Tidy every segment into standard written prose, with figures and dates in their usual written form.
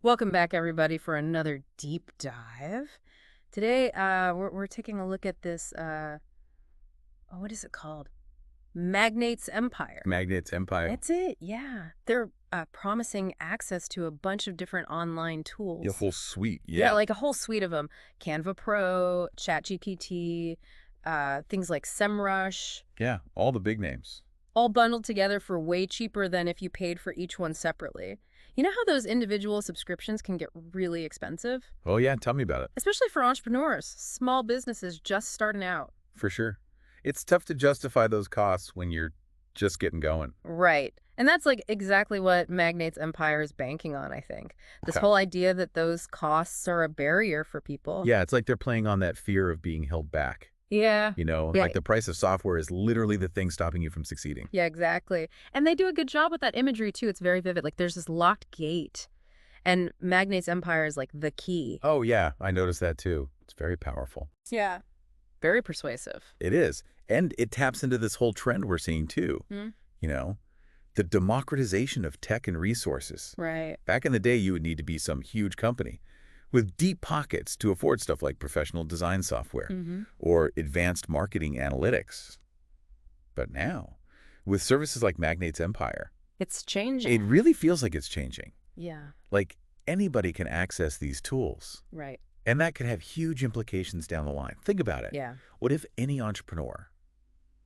Welcome back, everybody, for another deep dive. Today, we're taking a look at this, what is it called? Magnates Empire. Magnates Empire. That's it, yeah. They're promising access to a bunch of different online tools. The whole suite, Yeah, like a whole suite of them. Canva Pro, ChatGPT, things like SEMrush. Yeah, all the big names. All bundled together for way cheaper than if you paid for each one separately. You know how those individual subscriptions can get really expensive? Oh yeah, tell me about it. Especially for entrepreneurs, small businesses just starting out. For sure. It's tough to justify those costs when you're just getting going. Right. And that's like exactly what Magnates Empire is banking on, I think. This whole idea that those costs are a barrier for people. Yeah, it's like they're playing on that fear of being held back. Yeah. Like the price of software is literally the thing stopping you from succeeding. Yeah, exactly. And they do a good job with that imagery, too. It's very vivid. Like, there's this locked gate. And Magnates Empire is, like, the key. Oh, yeah. I noticed that, too. It's very powerful. Yeah. Very persuasive. It is. And it taps into this whole trend we're seeing, too. The democratization of tech and resources. Right. Back in the day, you would need to be some huge company with deep pockets to afford stuff like professional design software or advanced marketing analytics. But now, with services like Magnates Empire, it's changing. it really feels like it's changing. Yeah. Like anybody can access these tools. Right. And that could have huge implications down the line. Think about it. Yeah. What if any entrepreneur,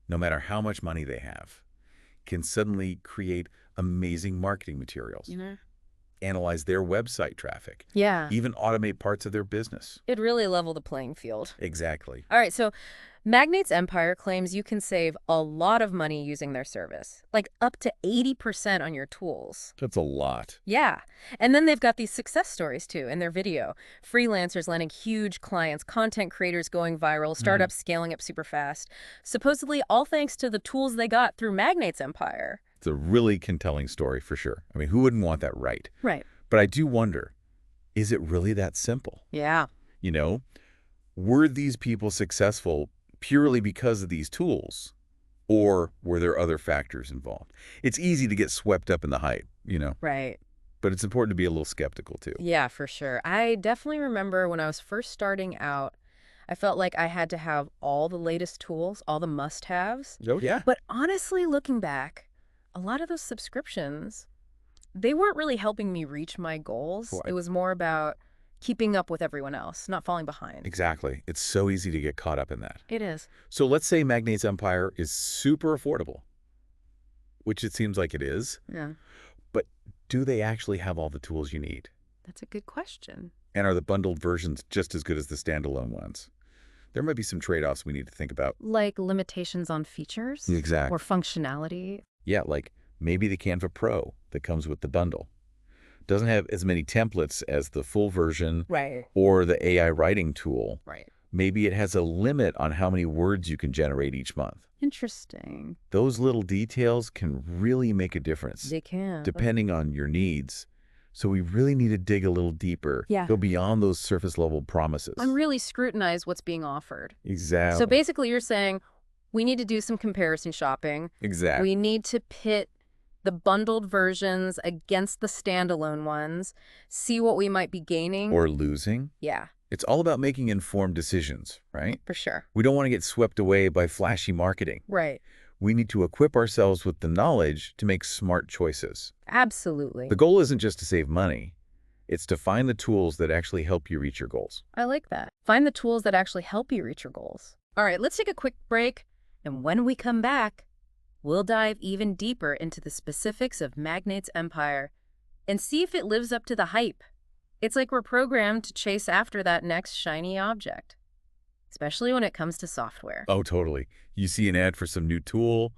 no matter how much money they have, can suddenly create amazing marketing materials? Analyze their website traffic. Yeah. Even automate parts of their business. It'd really level the playing field. Exactly. All right, so Magnates Empire claims you can save a lot of money using their service, like up to 80% on your tools. That's a lot. Yeah. And then they've got these success stories, too, in their video. Freelancers landing huge clients, content creators going viral, startups scaling up super fast. Supposedly all thanks to the tools they got through Magnates Empire. It's a really compelling story for sure. I mean, who wouldn't want that, right? Right. But I do wonder, is it really that simple? Yeah. Were these people successful purely because of these tools, or were there other factors involved? It's easy to get swept up in the hype, Right. but it's important to be a little skeptical too. Yeah, for sure. I definitely remember when I was first starting out, I felt like I had to have all the latest tools, all the must-haves. Oh, yeah. But honestly, looking back, a lot of those subscriptions, they weren't really helping me reach my goals. Boy. It was more about keeping up with everyone else, not falling behind. Exactly. It's so easy to get caught up in that. It is. So let's say Magnates Empire is super affordable, which it seems like it is. Yeah, But do they actually have all the tools you need? that's a good question. And are the bundled versions just as good as the standalone ones? There might be some trade-offs we need to think about. Like limitations on features? Exactly. Or functionality? Yeah, like maybe the Canva Pro that comes with the bundle doesn't have as many templates as the full version Right. or the AI writing tool. Right. Maybe it has a limit on how many words you can generate each month. Interesting. Those little details can really make a difference. They can. Depending on your needs. So we really need to dig a little deeper. Yeah. Go beyond those surface level promises. And really scrutinize what's being offered. Exactly. So basically you're saying we need to do some comparison shopping. Exactly. We need to pit the bundled versions against the standalone ones, see what we might be gaining. Or losing. Yeah, It's all about making informed decisions, right? for sure. We don't want to get swept away by flashy marketing. Right. We need to equip ourselves with the knowledge to make smart choices. Absolutely. The goal isn't just to save money. It's to find the tools that actually help you reach your goals. I like that. Find the tools that actually help you reach your goals. All right, let's take a quick break. And when we come back, we'll dive even deeper into the specifics of Magnates Empire and see if it lives up to the hype. It's like we're programmed to chase after that next shiny object, especially when it comes to software. Oh, totally. You see an ad for some new tool,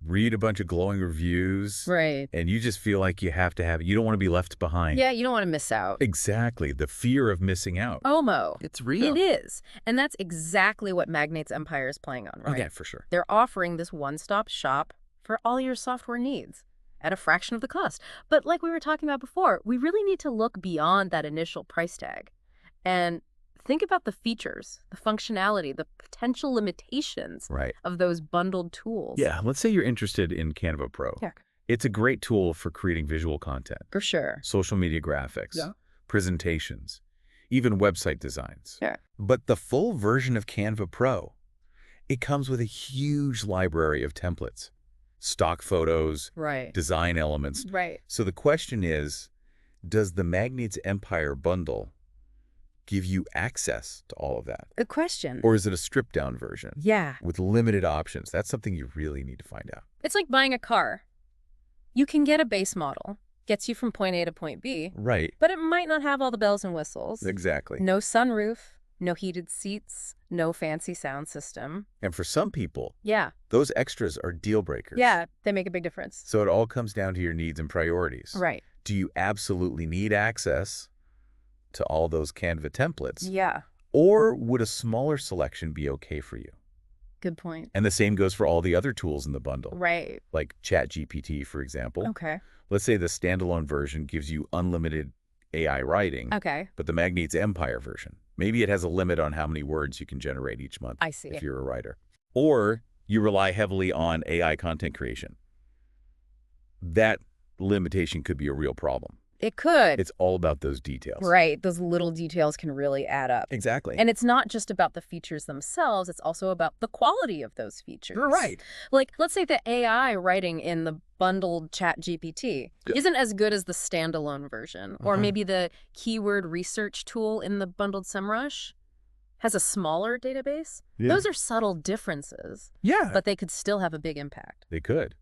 read a bunch of glowing reviews, Right. and you just feel like you have to have it. You don't want to be left behind. Yeah, you don't want to miss out. Exactly. The fear of missing out. FOMO. It's real. It is. And that's exactly what Magnates Empire is playing on, right? Oh, yeah, for sure. They're offering this one-stop shop for all your software needs at a fraction of the cost. But like we were talking about before, we really need to look beyond that initial price tag and think about the features, the functionality, the potential limitations Right. of those bundled tools. Yeah, let's say you're interested in Canva Pro. Yeah. It's a great tool for creating visual content, For sure. social media graphics, Yeah. presentations, even website designs. Sure. But the full version of Canva Pro, it comes with a huge library of templates, stock photos, Right. design elements. Right. So the question is, does the MagnatesEmpire bundle give you access to all of that? Good question. Or is it a stripped-down version Yeah. with limited options? That's something you really need to find out. It's like buying a car. You can get a base model, gets you from point A to point B, Right. but it might not have all the bells and whistles. Exactly. No sunroof, no heated seats, no fancy sound system. And for some people, Yeah. those extras are deal breakers. Yeah, they make a big difference. So it all comes down to your needs and priorities. Right. Do you absolutely need access to all those Canva templates? Yeah. Or would a smaller selection be okay for you? Good point. And the same goes for all the other tools in the bundle, Right. like ChatGPT, for example. Okay. Let's say the standalone version gives you unlimited AI writing, Okay. but the MagnatesEmpire version, maybe it has a limit on how many words you can generate each month I see. if you're a writer. Or you rely heavily on AI content creation. That limitation could be a real problem. It could. It's all about those details. Right. Those little details can really add up. Exactly. And it's not just about the features themselves, it's also about the quality of those features. You're right. Like, let's say the AI writing in the bundled ChatGPT isn't as good as the standalone version, or maybe the keyword research tool in the bundled SEMrush has a smaller database. Yeah. Those are subtle differences, Yeah. but they could still have a big impact. They could,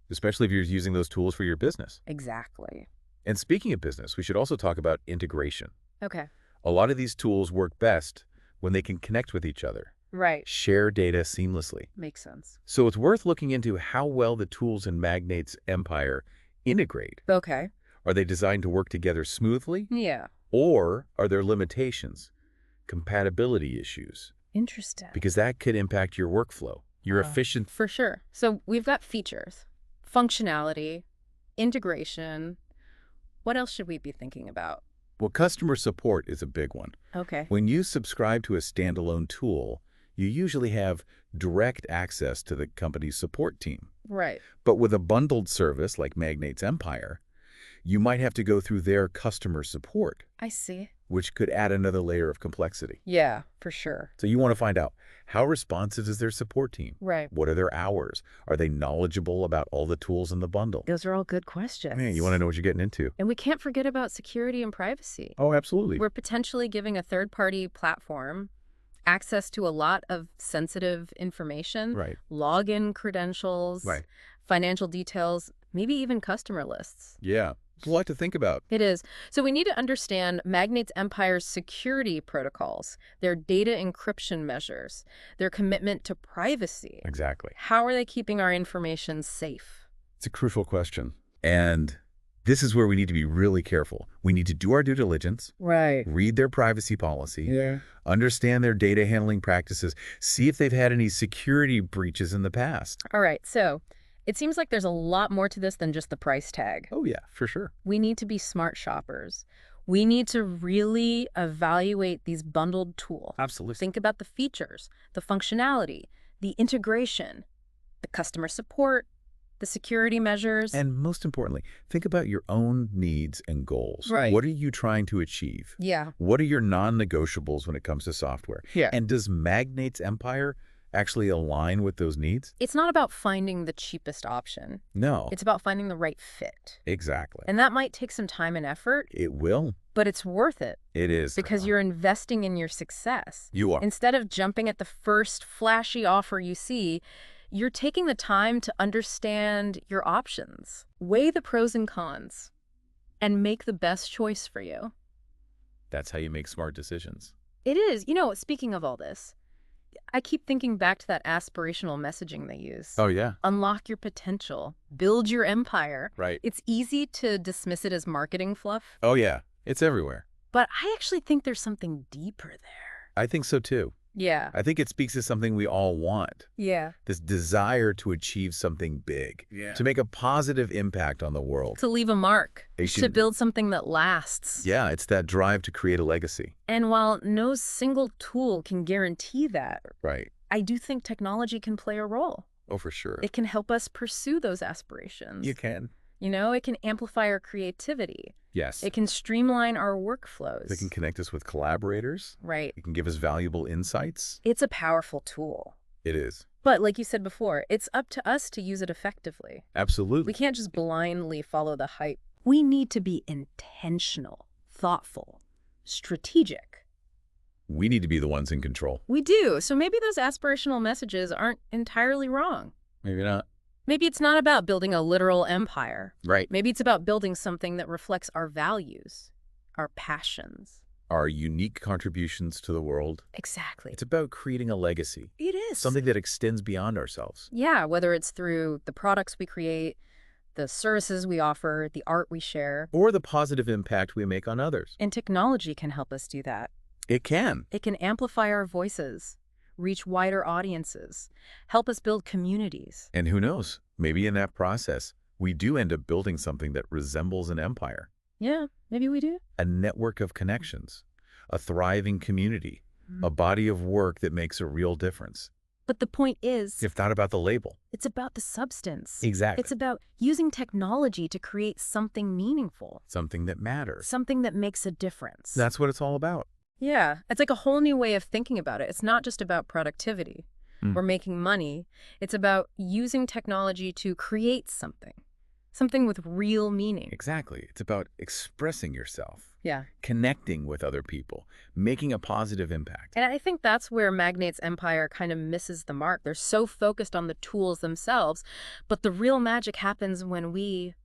especially if you're using those tools for your business. Exactly. And speaking of business, we should also talk about integration. Okay. A lot of these tools work best when they can connect with each other, Right. share data seamlessly. Makes sense. So it's worth looking into how well the tools in MagnatesEmpire integrate. Okay. Are they designed to work together smoothly? Yeah. Or are there limitations, compatibility issues? Interesting. Because that could impact your workflow, your efficient... For sure. So we've got features, functionality, integration. What else should we be thinking about? Well, customer support is a big one. Okay. When you subscribe to a standalone tool, you usually have direct access to the company's support team. Right. But with a bundled service like MagnatesEmpire, you might have to go through their customer support, I see. which could add another layer of complexity. Yeah, for sure. So you want to find out, how responsive is their support team? Right. What are their hours? Are they knowledgeable about all the tools in the bundle? Those are all good questions. Man, you want to know what you're getting into. And we can't forget about security and privacy. Oh, absolutely. We're potentially giving a third-party platform access to a lot of sensitive information, Right. login credentials, Right. financial details, maybe even customer lists. Yeah. There's a lot to think about. It is. So we need to understand MagnatesEmpire's security protocols, their data encryption measures, their commitment to privacy. Exactly. How are they keeping our information safe? It's a crucial question. And this is where we need to be really careful. We need to do our due diligence, Right. read their privacy policy, understand their data handling practices, see if they've had any security breaches in the past. All right. So it seems like there's a lot more to this than just the price tag. Oh, yeah, for sure. We need to be smart shoppers. We need to really evaluate these bundled tools. Absolutely. Think about the features, the functionality, the integration, the customer support, the security measures. And most importantly, think about your own needs and goals. Right. What are you trying to achieve? Yeah. What are your non-negotiables when it comes to software? Yeah. And does MagnatesEmpire actually align with those needs? It's not about finding the cheapest option. No. It's about finding the right fit. Exactly. And that might take some time and effort, It will. but it's worth it It is. because you're investing in your success. You are. Instead of jumping at the first flashy offer you see, you're taking the time to understand your options, weigh the pros and cons, and make the best choice for you. That's how you make smart decisions. It is. You know, speaking of all this, I keep thinking back to that aspirational messaging they use. Oh, yeah. Unlock your potential. Build your empire. Right. It's easy to dismiss it as marketing fluff, Oh, yeah. It's everywhere. but I actually think there's something deeper there. I think so, too. Yeah. I think it speaks to something we all want. Yeah. This desire to achieve something big. Yeah. To make a positive impact on the world. To leave a mark. They To should- build something that lasts. Yeah, it's that drive to create a legacy. And while no single tool can guarantee that, Right. I do think technology can play a role. Oh, for sure. It can help us pursue those aspirations. You can. You know, it can amplify our creativity. Yes. It can streamline our workflows. It can connect us with collaborators. Right. It can give us valuable insights. It's a powerful tool. It is. But like you said before, it's up to us to use it effectively. Absolutely. We can't just blindly follow the hype. We need to be intentional, thoughtful, strategic. We need to be the ones in control. We do. So maybe those aspirational messages aren't entirely wrong. Maybe not. Maybe it's not about building a literal empire. Right. Maybe it's about building something that reflects our values, our passions. Our unique contributions to the world. Exactly. It's about creating a legacy. It is. Something that extends beyond ourselves. Yeah, whether it's through the products we create, the services we offer, the art we share. Or the positive impact we make on others. And technology can help us do that. It can. It can amplify our voices, reach wider audiences, help us build communities. And who knows, maybe in that process, we do end up building something that resembles an empire. Yeah, maybe we do. A network of connections, a thriving community, a body of work that makes a real difference. But the point is, If not about the label. it's about the substance. Exactly. It's about using technology to create something meaningful, Something that matters. something that makes a difference. That's what it's all about. Yeah, it's like a whole new way of thinking about it. It's not just about productivity or making money. It's about using technology to create something with real meaning. Exactly. It's about expressing yourself, Yeah. connecting with other people, making a positive impact. And I think that's where MagnatesEmpire kind of misses the mark. They're so focused on the tools themselves, but the real magic happens when we,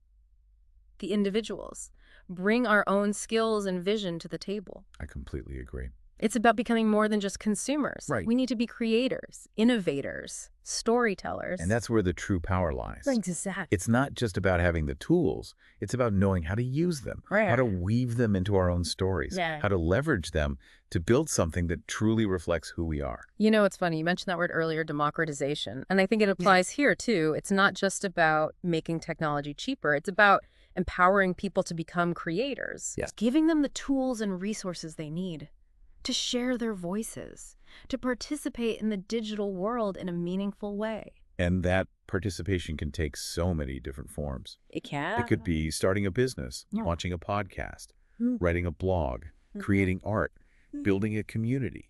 the individuals, bring our own skills and vision to the table. I completely agree. It's about becoming more than just consumers. Right. We need to be creators, innovators, storytellers. And that's where the true power lies. Exactly. It's not just about having the tools. It's about knowing how to use them, Right. how to weave them into our own stories, Yeah. how to leverage them to build something that truly reflects who we are. You know, it's funny. You mentioned that word earlier, democratization. And I think it applies here, too. It's not just about making technology cheaper. It's about empowering people to become creators. Yes. Giving them the tools and resources they need to share their voices, to participate in the digital world in a meaningful way. And that participation can take so many different forms. It can. It could be starting a business, Yeah. launching a podcast, Mm. writing a blog, creating art, building a community,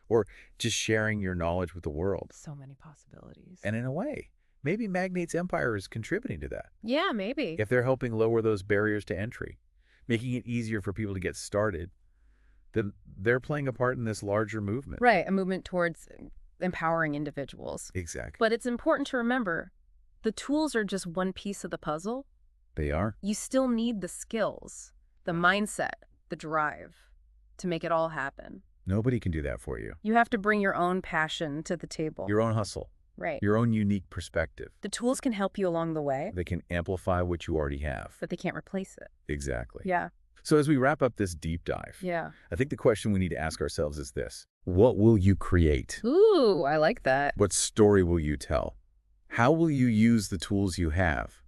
or just sharing your knowledge with the world. So many possibilities. And in a way, maybe MagnatesEmpire is contributing to that. Yeah, maybe. If they're helping lower those barriers to entry, making it easier for people to get started, then they're playing a part in this larger movement. Right, a movement towards empowering individuals. Exactly. But it's important to remember, the tools are just one piece of the puzzle. They are. You still need the skills, the mindset, the drive to make it all happen. Nobody can do that for you. You have to bring your own passion to the table. Your own hustle, Right. your own unique perspective. The tools can help you along the way, They can amplify what you already have. but they can't replace it. Exactly. Yeah. So as we wrap up this deep dive, Yeah. I think the question we need to ask ourselves is this. What will you create? Ooh, I like that. What story will you tell? How will you use the tools you have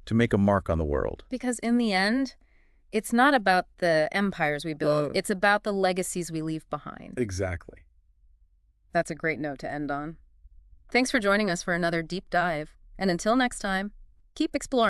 to make a mark on the world? Because in the end, it's not about the empires we build. It's about the legacies we leave behind. Exactly. That's a great note to end on. Thanks for joining us for another deep dive. And until next time, keep exploring.